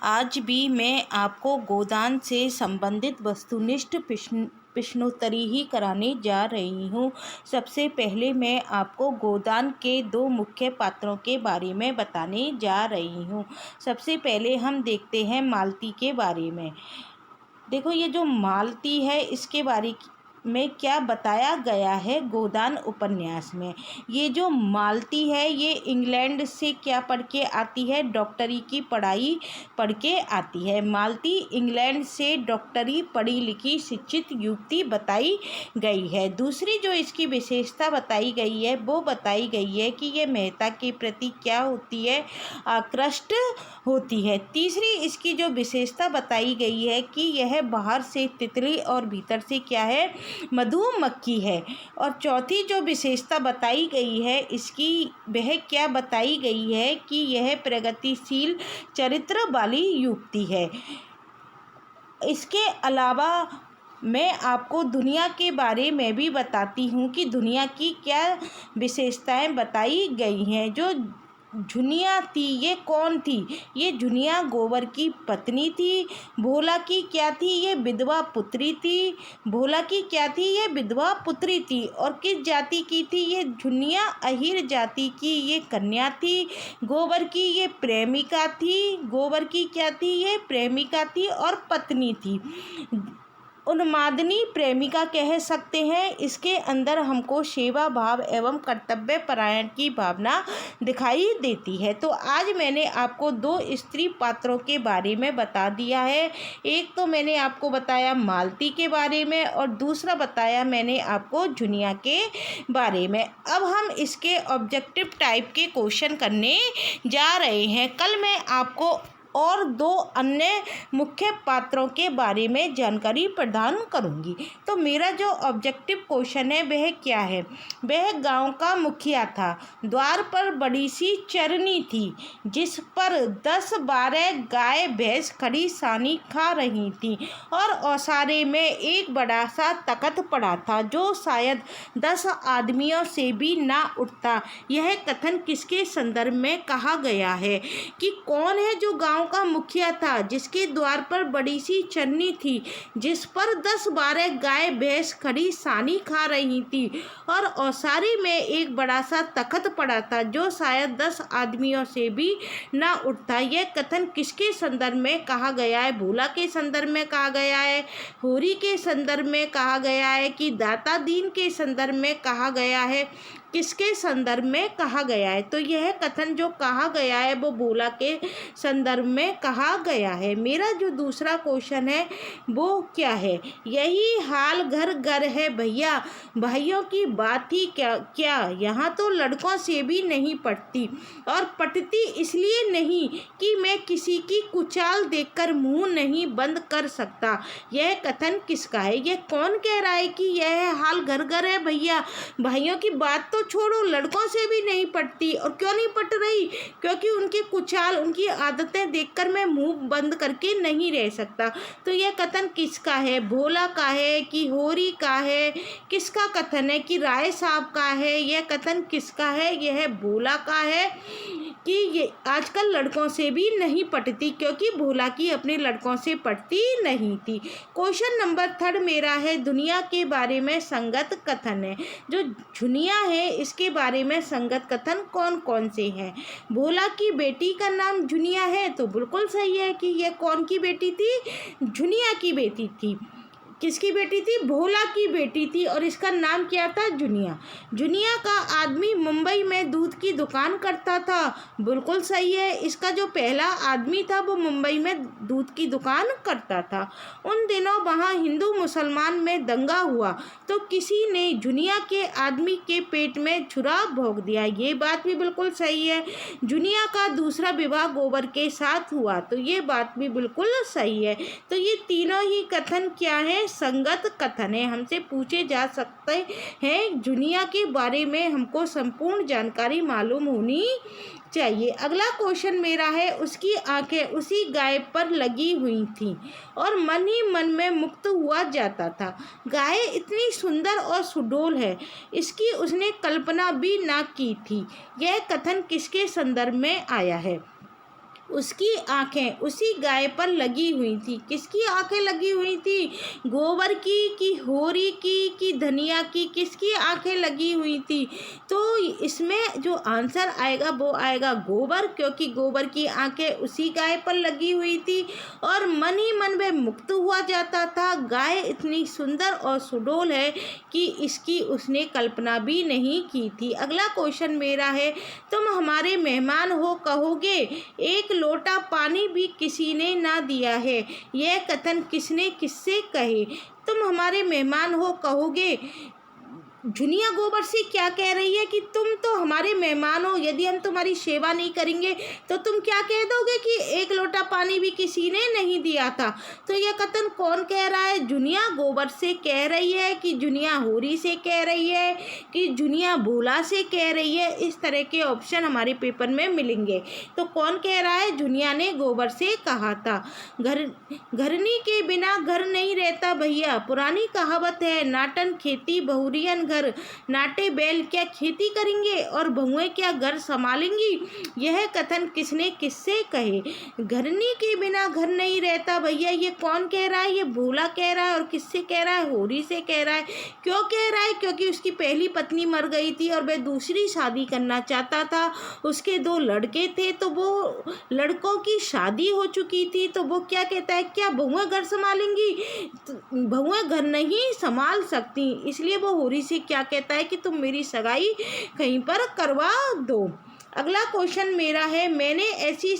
आज भी मैं आपको गोदान से संबंधित वस्तुनिष्ठ प्रश्नोत्तरी ही कराने जा रही हूँ। सबसे पहले मैं आपको गोदान के दो मुख्य पात्रों के बारे में बताने जा रही हूँ। सबसे पहले हम देखते हैं मालती के बारे में। देखो, ये जो मालती है इसके बारे में क्या बताया गया है गोदान उपन्यास में। ये जो मालती है ये इंग्लैंड से क्या पढ़ के आती है, डॉक्टरी की पढ़ाई पढ़ के आती है। मालती इंग्लैंड से डॉक्टरी पढ़ी लिखी शिक्षित युवती बताई गई है। दूसरी जो इसकी विशेषता बताई गई है वो बताई गई है कि ये मेहता के प्रति क्या होती है, आकृष्ट होती है। तीसरी इसकी जो विशेषता बताई गई है कि यह बाहर से तितली और भीतर से क्या है, मधुमक्खी है। और चौथी जो विशेषता बताई गई है इसकी वह क्या बताई गई है कि यह प्रगतिशील चरित्र वाली युवती है। इसके अलावा मैं आपको दुनिया के बारे में भी बताती हूँ कि दुनिया की क्या विशेषताएं बताई गई हैं। जो झुनिया थी ये कौन थी? ये झुनिया गोबर की पत्नी थी। भोला की क्या थी? ये विधवा पुत्री थी। भोला की क्या थी? ये विधवा पुत्री थी। और किस जाति की थी? ये झुनिया अहीर जाति की ये कन्या थी। गोबर की ये प्रेमिका थी। गोबर की क्या थी? ये प्रेमिका थी और पत्नी थी। उन्मादनी प्रेमिका कह सकते हैं। इसके अंदर हमको सेवा भाव एवं कर्तव्य परायण की भावना दिखाई देती है। तो आज मैंने आपको दो स्त्री पात्रों के बारे में बता दिया है। एक तो मैंने आपको बताया मालती के बारे में और दूसरा बताया मैंने आपको झुनिया के बारे में। अब हम इसके ऑब्जेक्टिव टाइप के क्वेश्चन करने जा रहे हैं। कल मैं आपको और दो अन्य मुख्य पात्रों के बारे में जानकारी प्रदान करूंगी। तो मेरा जो ऑब्जेक्टिव क्वेश्चन है वह क्या है? वह गांव का मुखिया था। द्वार पर बड़ी सी चरनी थी जिस पर 10-12 गाय भैंस खड़ी सानी खा रही थी और ओसारे में एक बड़ा सा तख्त पड़ा था जो शायद 10 आदमियों से भी ना उठता। यह कथन किसके संदर्भ में कहा गया है कि कौन है जो गांव का मुखिया था जिसके द्वार पर बड़ी सी चरनी थी जिस पर 10-12 गाय भैंस खड़ी सानी खा रही थी और ओसारी में एक बड़ा सा तख्त पड़ा था जो शायद 10 आदमियों से भी ना उठता। यह कथन किसके संदर्भ में कहा गया है? भोला के संदर्भ में कहा गया है, होरी के संदर्भ में कहा गया है कि दाता दीन के संदर्भ में कहा गया है, किसके संदर्भ में कहा गया है? तो यह कथन जो कहा गया है वो भोला के संदर्भ में कहा गया है। मेरा जो दूसरा क्वेश्चन है वो क्या है? यही हाल घर घर है भैया, भाइयों की बात ही क्या यहाँ तो लड़कों से भी नहीं पटती और पटती इसलिए नहीं कि मैं किसी की कुचाल देखकर मुंह नहीं बंद कर सकता। यह कथन किसका है? यह कौन कह रहा है कि यह हाल घर घर है भैया, भाइयों की बात तो छोड़ो, लड़कों से भी नहीं पटती? और क्यों नहीं पट रही? क्योंकि उनकी कुचाल, उनकी आदतें देखकर मैं मुंह बंद करके नहीं रह सकता। तो यह कथन किसका है? भोला का है कि होरी का है? किसका कथन है? कि राय साहब का है? यह कथन किसका है? यह भोला का है कि ये आजकल लड़कों से भी नहीं पटती क्योंकि भोला की अपने लड़कों से पटती नहीं थी। क्वेश्चन नंबर 3 मेरा है दुनिया के बारे में संगत कथन है। जो झुनिया है इसके बारे में संगत कथन कौन कौन से हैं? भोला की बेटी का नाम झुनिया है तो बिल्कुल सही है कि यह कौन की बेटी थी? झुनिया की बेटी थी। किसकी बेटी थी? भोला की बेटी थी और इसका नाम क्या था? झुनिया। झुनिया का आदमी मुंबई में दूध की दुकान करता था। बिल्कुल सही है, इसका जो पहला आदमी था वो मुंबई में दूध की दुकान करता था। उन दिनों वहाँ हिंदू मुसलमान में दंगा हुआ तो किसी ने झुनिया के आदमी के पेट में छुरा भोंक दिया। ये बात भी बिल्कुल सही है। झुनिया का दूसरा विवाह गोबर के साथ हुआ तो ये बात भी बिल्कुल सही है। तो ये तीनों ही कथन क्या है? संगत कथन है। हमसे पूछे जा सकते हैं। झुनिया के बारे में हमको संपूर्ण जानकारी मालूम होनी चाहिए। अगला क्वेश्चन मेरा है उसकी आंखें उसी गाय पर लगी हुई थीं और मन ही मन में मुक्त हुआ जाता था। गाय इतनी सुंदर और सुडौल है इसकी उसने कल्पना भी ना की थी। यह कथन किसके संदर्भ में आया है? उसकी आंखें उसी गाय पर लगी हुई थी। किसकी आंखें लगी हुई थी? गोबर की कि होरी की कि धनिया की? किसकी आंखें लगी हुई थी? तो इसमें जो आंसर आएगा वो आएगा गोबर, क्योंकि गोबर की आंखें उसी गाय पर लगी हुई थी और मन ही मन में मुक्त हुआ जाता था। गाय इतनी सुंदर और सुडौल है कि इसकी उसने कल्पना भी नहीं की थी। अगला क्वेश्चन मेरा है, तुम हमारे मेहमान हो कहोगे, एक लोटा पानी भी किसी ने ना दिया है। यह कथन किसने किससे कहे? तुम हमारे मेहमान हो कहोगे, झुनिया गोबर से क्या कह रही है कि तुम तो हमारे मेहमान हो, यदि हम तुम्हारी सेवा नहीं करेंगे तो तुम क्या कह दोगे कि एक लोटा पानी भी किसी ने नहीं दिया था। तो यह कथन कौन कह रहा है? झुनिया गोबर से कह रही है कि झुनिया होरी से कह रही है कि झुनिया भोला से कह रही है? इस तरह के ऑप्शन हमारे पेपर में मिलेंगे। तो कौन कह रहा है? झुनिया ने गोबर से कहा था। घरनी के बिना घर नहीं रहता भैया, पुरानी कहावत है। नाटन खेती बहुरियन घर, नाटे बैल क्या खेती करेंगे और बहुएं क्या घर संभालेंगी? यह कथन किसने किससे कहे? घरनी के बिना घर नहीं रहता भैया, ये कौन कह रहा है? ये भोला कह रहा है। और किससे कह रहा है? होरी से कह रहा है। क्यों कह रहा है? क्योंकि उसकी पहली पत्नी मर गई थी और वह दूसरी शादी करना चाहता था। उसके 2 लड़के थे, तो वो लड़कों की शादी हो चुकी थी, तो वो क्या कहता है, क्या बहुएं घर संभालेंगी? बहुएं घर नहीं संभाल सकती, इसलिए वो होरी से क्या कहता है कि तुम मेरी सगाई कहीं पर करवा दो। अगला क्वेश्चन मेरा है, मैंने ऐसी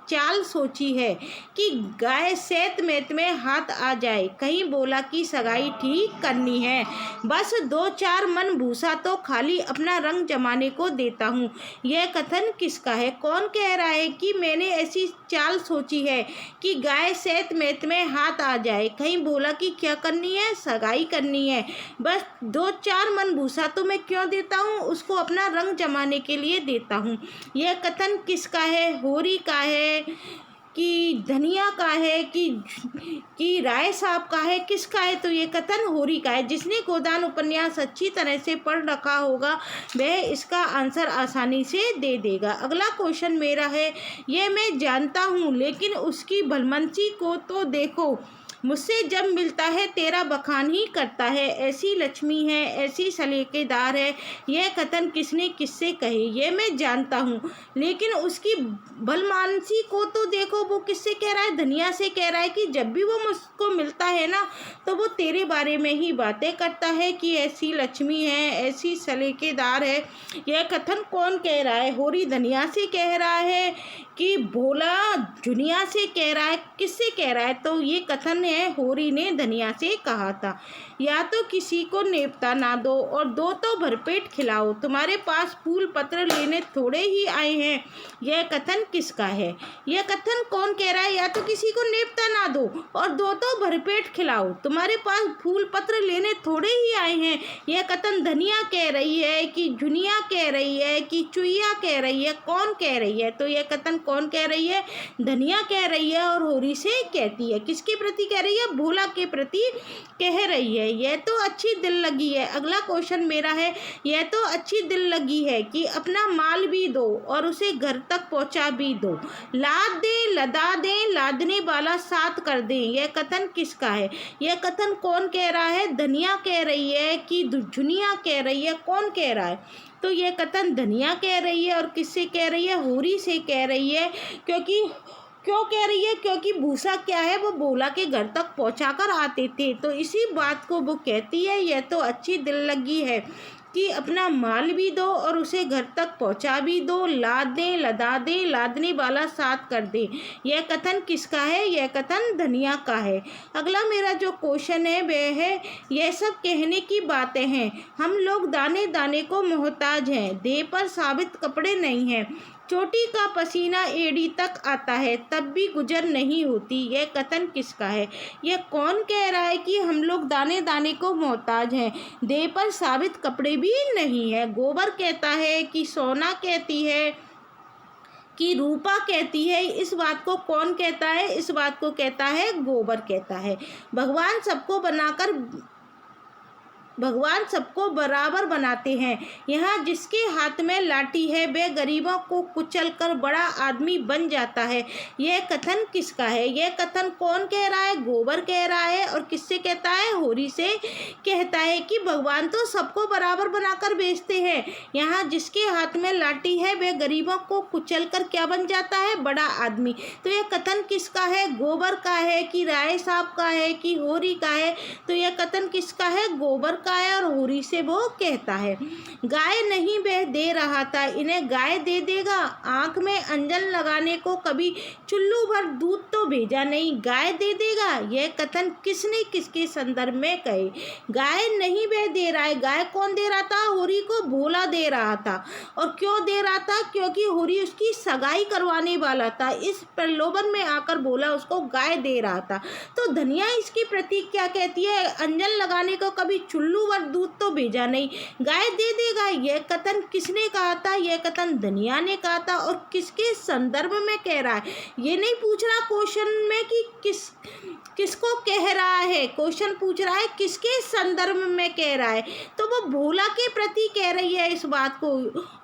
चाल सोची है कि गाय सेत मेत में हाथ आ जाए। कहीं बोला कि सगाई ठीक करनी है, बस 2-4 मन भूसा तो खाली अपना रंग जमाने को देता हूँ। यह कथन किसका है? कौन कह रहा है कि मैंने ऐसी चाल सोची है कि गाय सेत मेत में हाथ आ जाए? कहीं बोला कि क्या करनी है? सगाई करनी है, बस 2-4 मन भूसा तो मैं क्यों देता हूँ? उसको अपना रंग जमाने के लिए देता हूँ। यह कथन किसका है? होरी का है कि धनिया का है कि राय साहब का है? किसका है? तो ये कथन होरी का है। जिसने गोदान उपन्यास अच्छी तरह से पढ़ रखा होगा वह इसका आंसर आसानी से दे देगा। अगला क्वेश्चन मेरा है, ये मैं जानता हूँ लेकिन उसकी भलमनसी को तो देखो, मुझसे जब मिलता है तेरा बखान ही करता है। ऐसी लक्ष्मी है, ऐसी सलीकेदार है। यह कथन किसने किससे कहे? ये मैं जानता हूँ लेकिन उसकी भलमानसी को तो देखो, वो किससे कह रहा है? धनिया से कह रहा है कि जब भी वो मुझको मिलता है ना तो वो तेरे बारे में ही बातें करता है कि ऐसी लक्ष्मी है, ऐसी सलीकेदार है। यह कथन कौन कह रहा है? होरी धनिया से कह रहा है कि भोला झुनिया से कह रहा है? किससे कह रहा है? तो ये कथन है होरी ने धनिया से कहा था। या तो किसी को नेवता ना दो और दो तो भरपेट खिलाओ, तुम्हारे पास फूल पत्र लेने थोड़े ही आए हैं। यह कथन किसका है? यह कथन कौन कह रहा है? या तो किसी को नेवता ना दो और दो तो भरपेट खिलाओ, तुम्हारे पास फूल पत्र लेने थोड़े ही आए हैं। यह कथन धनिया कह रही है कि झुनिया कह रही है कि चुईया कह रही है? कौन कह रही है? तो यह कथन कौन कह रही है? धनिया कह रही है और होरी से कहती है। किसके प्रति कह रही है? भोला के प्रति कह रही है। यह तो अच्छी दिल लगी है। अगला क्वेश्चन मेरा है, यह तो अच्छी दिल लगी है कि अपना माल भी दो और उसे घर तक पहुंचा भी दो, लाद दे लदा दे लादने वाला साथ कर दे। यह कथन किसका है? यह कथन कौन कह रहा है? धनिया कह रही है कि झुनिया कह रही है? कौन कह रहा है? तो यह कथन धनिया कह रही है। और किससे कह रही है? होरी से कह रही है। क्यों कह रही है? क्योंकि भूसा क्या है, वो भोला के घर तक पहुंचा कर आते थे, तो इसी बात को वो कहती है। यह तो अच्छी दिल लगी है कि अपना माल भी दो और उसे घर तक पहुंचा भी दो, लाद दे लदा दे लादने वाला साथ कर दे। यह कथन किसका है? यह कथन धनिया का है। अगला मेरा जो क्वेश्चन है वह है, यह सब कहने की बातें हैं, हम लोग दाने दाने को मोहताज हैं, देह पर साबित कपड़े नहीं हैं, चोटी का पसीना एड़ी तक आता है तब भी गुजर नहीं होती। यह कथन किसका है? यह कौन कह रहा है कि हम लोग दाने दाने को मोहताज हैं, देह पर साबित कपड़े भी नहीं है? गोबर कहता है कि सोना कहती है कि रूपा कहती है? इस बात को कौन कहता है? इस बात को कहता है गोबर कहता है। भगवान सबको बनाकर भगवान सबको बराबर बनाते हैं। यहाँ जिसके हाथ में लाठी है वह गरीबों को कुचलकर बड़ा आदमी बन जाता है। यह कथन किसका है? यह कथन कौन कह रहा है? गोबर कह रहा है। और किससे कहता है? होरी से कहता है कि भगवान तो सबको बराबर बनाकर भेजते हैं। यहाँ जिसके हाथ में लाठी है वह गरीबों को कुचलकर क्या बन जाता है? बड़ा आदमी। तो यह कथन किसका है? गोबर का है कि राय साहब का है कि होरी का है? तो यह कथन किसका है? गोबर का है और होरी से वो कहता है। गाय नहीं वह दे रहा था, इन्हें गाय दे देगा। आंख में अंजन लगाने को कभी चुल्लू भर दूध तो भेजा नहीं, गाय दे देगा। यह कथन किसने किसके संदर्भ में कहे? गाय नहीं वह दे रहा है। गाय कौन दे रहा था? होरी को भोला दे रहा था। और क्यों दे रहा था? क्योंकि होरी उसकी सगाई करवाने वाला था। इस प्रलोभन में आकर भोला उसको गाय दे रहा था। तो धनिया इसकी प्रतीक क्या कहती है? अंजन लगाने को कभी चुल्लू भर दूध तो भेजा नहीं, गाय दे देगा। यह कथन किसने कहा था? यह कथन धनिया ने कहा था। और किसके संदर्भ में कह रहा है? ये नहीं पूछ रहा क्वेश्चन में कि किसको कह रहा है, क्वेश्चन पूछ रहा है किसके संदर्भ में कह रहा है। तो वो भोला के प्रति कह रही है इस बात को।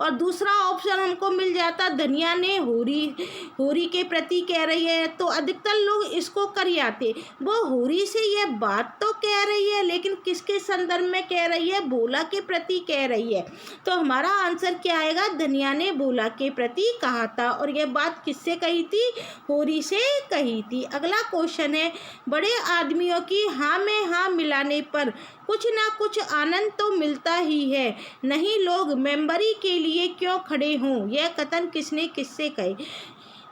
और दूसरा ऑप्शन हमको मिल जाता, धनिया ने होरी के प्रति कह रही है। तो अधिकतर लोग इसको कर आते, वो होरी से यह बात तो कह रही है लेकिन किसके संदर्भ में कह रही है? भोला के प्रति कह रही है। तो हमारा आंसर क्या आएगा? धनिया ने भोला के प्रति कहा था। और यह बात किससे कही थी? होरी से कही थी। अगला क्वेश्चन है, बड़े आदमियों की हाँ में हाँ मिलाने पर कुछ ना कुछ आनंद तो मिलता ही है, नहीं लोग मेंबरी के लिए क्यों खड़े हों। यह कथन किसने किससे कहे?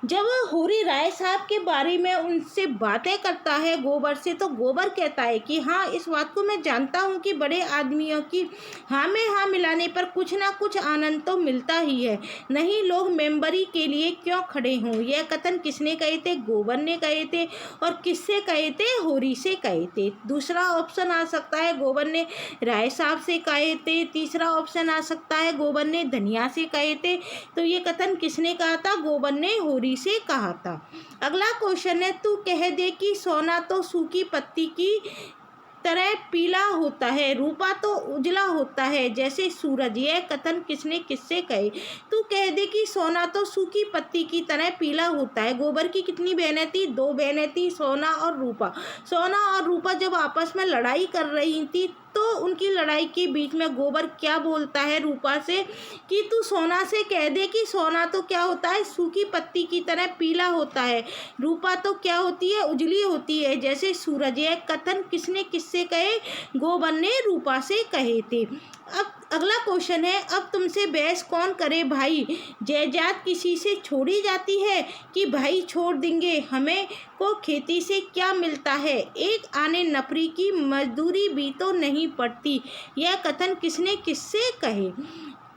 जब होरी राय साहब के बारे में उनसे बातें करता है गोबर से, तो गोबर कहता है कि हाँ, इस बात को मैं जानता हूँ कि बड़े आदमियों की हाँ में हाँ मिलाने पर कुछ ना कुछ आनंद तो मिलता ही है, नहीं लोग मेंबरी के लिए क्यों खड़े हों। यह कथन किसने कहे थे? गोबर ने कहे थे। और किससे कहे थे? होरी से कहे थे। दूसरा ऑप्शन आ सकता है गोबर ने राय साहब से कहे थे। तीसरा ऑप्शन आ सकता है गोबर ने धनिया से कहे थे। तो ये कथन किसने कहा था? गोबर ने होरी से कहा था। अगला क्वेश्चन है, तू कह दे कि सोना तो सूखी पत्ती की तरह पीला होता है, रूपा तो उजला होता है जैसे सूरज। यह कथन किसने किससे कहे? तू कह दे कि सोना तो सूखी पत्ती की तरह पीला होता है। गोबर की कितनी बहनें थी? 2 बहनें थी, सोना और रूपा। सोना और रूपा जब आपस में लड़ाई कर रही थी तो उनकी लड़ाई के बीच में गोबर क्या बोलता है रूपा से कि तू सोना से कह दे कि सोना तो क्या होता है? सूखी पत्ती की तरह पीला होता है, रूपा तो क्या होती है? उजली होती है जैसे सूरज। यह कथन किसने किससे कहे? गोबर ने रूपा से कहे थे। अब अगला क्वेश्चन है, अब तुमसे बहस कौन करे भाई? जायदाद किसी से छोड़ी जाती है कि भाई छोड़ देंगे? हमें को खेती से क्या मिलता है? एक आने नफरी की मजदूरी भी तो नहीं पड़ती। यह कथन किसने किससे कहे?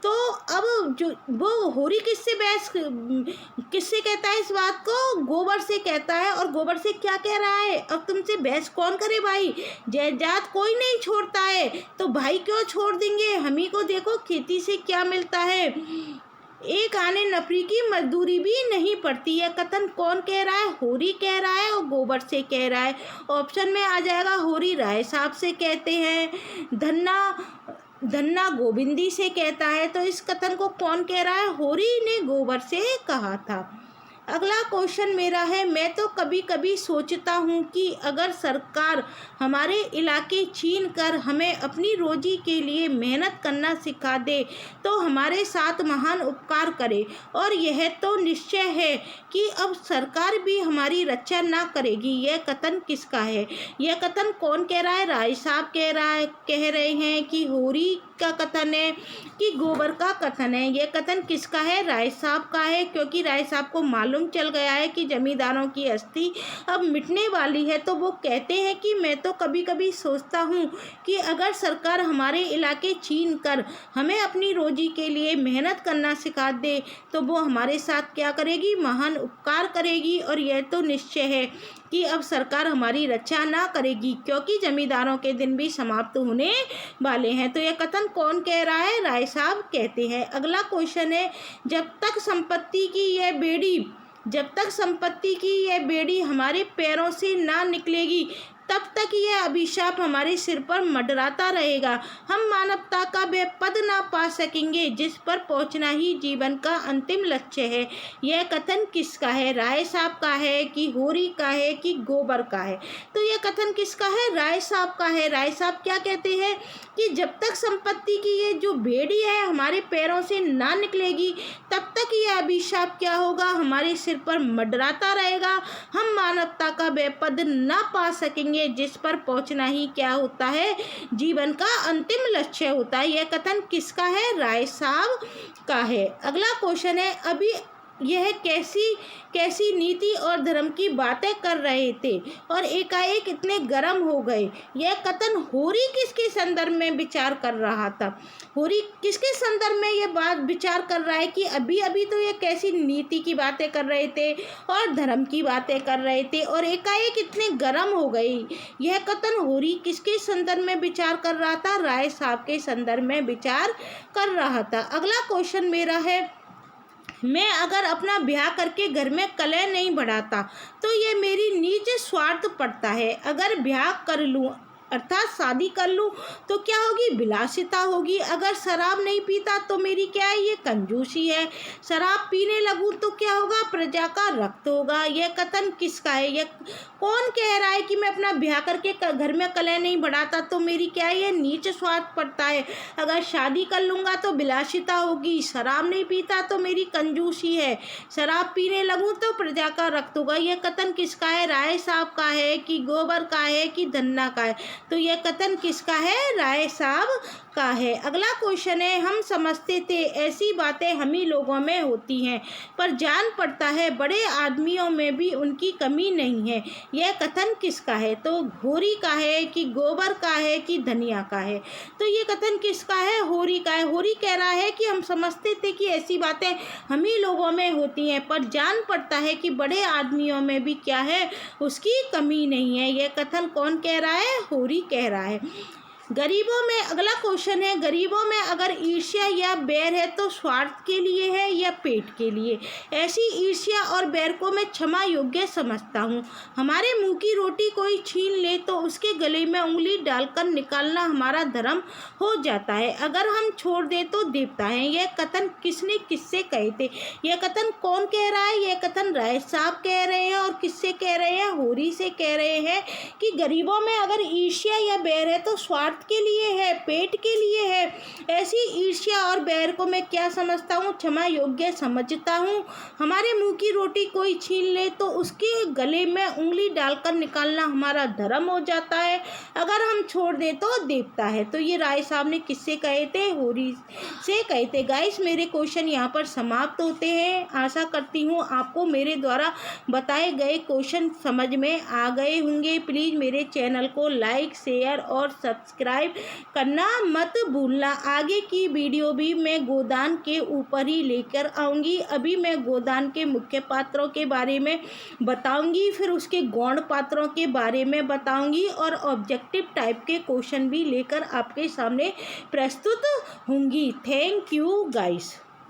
तो अब जो वो होरी किससे बहस किससे कहता है? इस बात को गोबर से कहता है। और गोबर से क्या कह रहा है? अब तुमसे बहस कौन करे भाई? जायदाद कोई नहीं छोड़ता है तो भाई क्यों छोड़ देंगे? हम ही को देखो खेती से क्या मिलता है, एक आने नफरी की मजदूरी भी नहीं पड़ती। यह कथन कौन कह रहा है? होरी कह रहा है और गोबर से कह रहा है। ऑप्शन में आ जाएगा होरी राय साहब से कहते हैं, धन्ना गोविंदी से कहता है। तो इस कथन को कौन कह रहा है? होरी ने गोबर से कहा था। अगला क्वेश्चन मेरा है, मैं तो कभी कभी सोचता हूँ कि अगर सरकार हमारे इलाके छीन कर हमें अपनी रोजी के लिए मेहनत करना सिखा दे तो हमारे साथ महान उपकार करे। और यह तो निश्चय है कि अब सरकार भी हमारी रक्षा ना करेगी। यह कथन किसका है? यह कथन कौन कह रहा है? राय साहब कह रहे हैं कि होरी का कथन है कि गोबर का कथन है? यह कथन किसका है? राय साहब का है, क्योंकि राय साहब को मालूम चल गया है कि जमींदारों की अस्थि अब मिटने वाली है। तो वो कहते हैं कि मैं तो कभी कभी सोचता हूँ कि अगर सरकार हमारे इलाके छीन कर हमें अपनी रोजी के लिए मेहनत करना सिखा दे तो वो हमारे साथ क्या करेगी? महान उपकार करेगी। और यह तो निश्चय है कि अब सरकार हमारी रक्षा ना करेगी क्योंकि जमींदारों के दिन भी समाप्त होने वाले हैं। तो यह कथन कौन कह रहा है? राय साहब कहते हैं। अगला क्वेश्चन है, जब तक संपत्ति की यह बेड़ी हमारे पैरों से ना निकलेगी तब तक यह अभिशाप हमारे सिर पर मंडराता रहेगा। हम मानवता का वह पद ना पा सकेंगे जिस पर पहुंचना ही जीवन का अंतिम लक्ष्य है। यह कथन किसका है? राय साहब का है कि होरी का है कि गोबर का है? तो यह कथन किसका है? राय साहब का है। राय साहब क्या कहते हैं कि जब तक संपत्ति की ये जो बेड़ी है हमारे पैरों से ना निकलेगी तब तक यह अभिशाप क्या होगा? हमारे सिर पर मंडराता रहेगा। हम मानवता का वह पद ना पा सकेंगे जिस पर पहुंचना ही क्या होता है? जीवन का अंतिम लक्ष्य होता है। यह कथन किसका है? राय साहब का है। अगला क्वेश्चन है, अभी यह कैसी कैसी नीति और धर्म की बातें कर रहे थे और एकाएक इतने गर्म हो गए? यह कथन होरी किसके संदर्भ में विचार कर रहा था? होरी किसके संदर्भ में यह बात विचार कर रहा है कि अभी अभी तो ये कैसी नीति की बातें कर रहे थे और धर्म की बातें कर रहे थे और एकाएक इतने गर्म हो गए? यह कथन होरी किसके संदर्भ में विचार कर रहा था? राय साहब के संदर्भ में विचार कर रहा था। अगला क्वेश्चन मेरा है, मैं अगर अपना ब्याह करके घर में कलह नहीं बढ़ाता तो ये मेरी नीच स्वार्थ पड़ता है। अगर ब्याह कर लूँ अर्थात शादी कर लूँ तो क्या होगी? विलासिता होगी। अगर शराब नहीं पीता तो मेरी क्या है? ये कंजूसी है। शराब पीने लगूँ तो क्या होगा? प्रजा का रक्त होगा। यह कथन किसका है? यह कौन कह रहा है कि मैं अपना ब्याह करके घर में कलह नहीं बढ़ाता तो मेरी क्या है? ये नीच स्वार्थ पड़ता है। अगर शादी कर लूँगा तो विलासिता होगी। शराब नहीं पीता तो मेरी कंजूसी है। शराब पीने लगूँ तो प्रजा का रक्त होगा। यह कथन किसका है? राय साहब का है कि गोबर का है कि धन्ना का है? तो यह कथन किसका है? राय साहब का है। अगला क्वेश्चन है, हम समझते थे ऐसी बातें हम ही लोगों में होती हैं पर जान पड़ता है बड़े आदमियों में भी उनकी कमी नहीं है। यह कथन किसका है? तो होरी का है कि गोबर का है कि धनिया का है? तो ये कथन किसका है? होरी का है। होरी कह रहा है कि हम समझते थे कि ऐसी बातें हम ही लोगों में होती हैं पर जान पड़ता है कि बड़े आदमियों में भी क्या है? उसकी कमी नहीं है। यह कथन कौन कह रहा है? होरी कह रहा है। गरीबों में अगला क्वेश्चन है, गरीबों में अगर ईर्ष्या या बैर है तो स्वार्थ के लिए है या पेट के लिए? ऐसी ईर्ष्या और बैर को मैं क्षमा योग्य समझता हूँ। हमारे मुंह की रोटी कोई छीन ले तो उसके गले में उंगली डालकर निकालना हमारा धर्म हो जाता है। अगर हम छोड़ दे तो देवता है। यह कथन किसने किससे कहे थे? यह कथन कौन कह रहा है? यह कथन राय साहब कह रहे हैं और किससे कह रहे हैं? होरी से कह रहे हैं कि गरीबों में अगर ईर्ष्या या बैर है तो स्वार्थ के लिए है, पेट के लिए है। ऐसी ईर्ष्या और बैर को मैं क्या समझता हूँ? क्षमा योग्य समझता हूँ। हमारे मुंह की रोटी कोई छीन ले तो उसके गले में उंगली डालकर निकालना हमारा धर्म हो जाता है। अगर हम छोड़ दें तो देवता है। तो ये राय साहब ने किससे कहे थे? होरी से कहे थे। गाइस, मेरे क्वेश्चन यहाँ पर समाप्त होते हैं। आशा करती हूँ आपको मेरे द्वारा बताए गए क्वेश्चन समझ में आ गए होंगे। प्लीज़ मेरे चैनल को लाइक, शेयर और सब्सक्राइब करना मत भूलना। आगे की वीडियो भी मैं गोदान के ऊपर ही लेकर आऊँगी। अभी मैं गोदान के मुख्य पात्रों के बारे में बताऊँगी, फिर उसके गौण पात्रों के बारे में बताऊँगी और ऑब्जेक्टिव टाइप के क्वेश्चन भी लेकर आपके सामने प्रस्तुत होंगी। Thank you guys.